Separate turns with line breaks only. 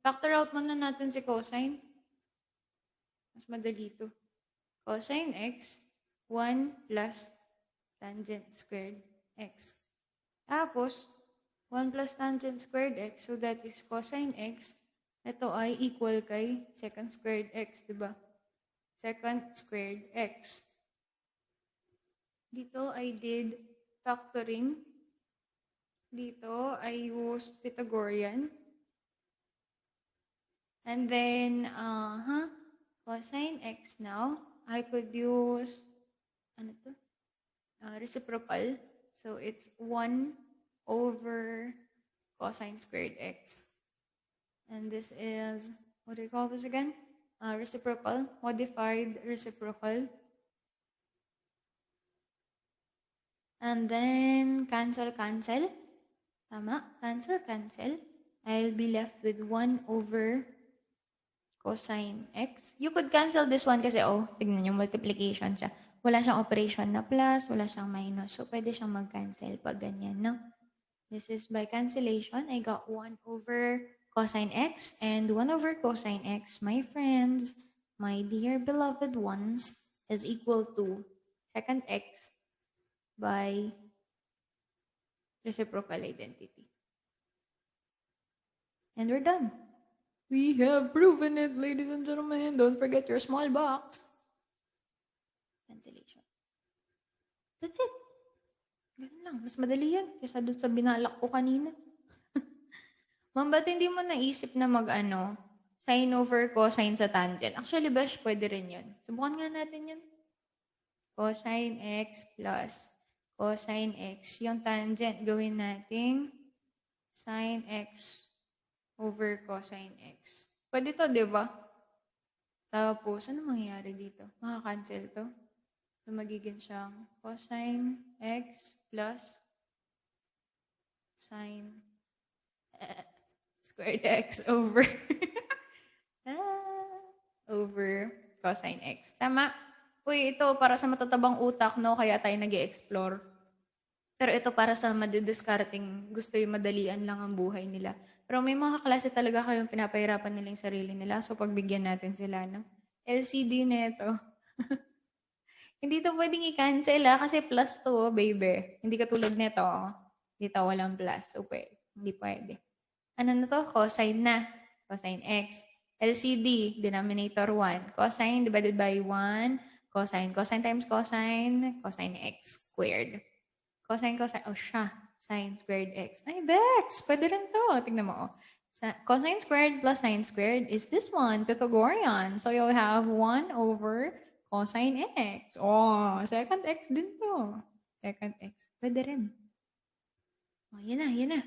Factor out muna natin si cosine. Mas madali ito. Cosine x, 1 plus tangent squared x. Tapos, 1 plus tangent squared x, so that is cosine x. Ito ay equal kay secant squared x, diba? Secant squared x. Dito I did factoring. Dito I used Pythagorean. And then, cosine x now, I could use, reciprocal. So, it's 1 over cosine squared x. And this is, what do you call this again? Reciprocal, modified reciprocal. And then, cancel. Tama, cancel. I'll be left with 1 over cosine x. You could cancel this one kasi, tignan nyo, multiplication siya. Wala siyang operation na plus, wala siyang minus. So, pwede siyang mag-cancel pag ganyan, no? This is by cancellation. I got 1 over cosine x and 1 over cosine x, my friends, my dear beloved ones, is equal to secant x by reciprocal identity. And we're done. We have proven it, ladies and gentlemen. Don't forget your small box. Cancellation. That's it. Ganun lang. Mas madali yan kaysa doon sa binalak ko kanina. Ma'am, ba't hindi mo naisip na sin over cosine sa tangent? Actually, Besh, pwede rin yun. Subukan nga natin yun. Cosine x plus cosine x. Yung tangent, gawin natin sin x over cosine x. Pwede to, di ba? Tapos, ano mangyayari dito? Makakancel to. So, magiging siyang cosine x plus sin squared x over over cosine x. Tama? Uy, ito para sa matatabang utak, no? Kaya tayo nag-i-explore. Pero ito para sa madidiscarding, gusto yung madalian lang ang buhay nila. Pero may mga klase talaga kayong pinapahirapan nila yung sarili nila. So, pagbigyan natin sila ng LCD nito. Hindi to pwedeng i-cancel kasi plus to, baby. Hindi katulad nito. Dito walang plus. So, hindi pwede. Ano na to? Cosine na. Cosine x. LCD, denominator 1. Cosine divided by 1. Cosine. Cosine times cosine. Cosine x squared. Cosine. Siya. Sine squared x. Ay, Bex! Pwede rin to. Tignan mo, Cosine squared plus sine squared is this one, Pythagorean. So, you'll have 1 over cosine x. Secant x din to. Secant x. Pwede rin. Yan na.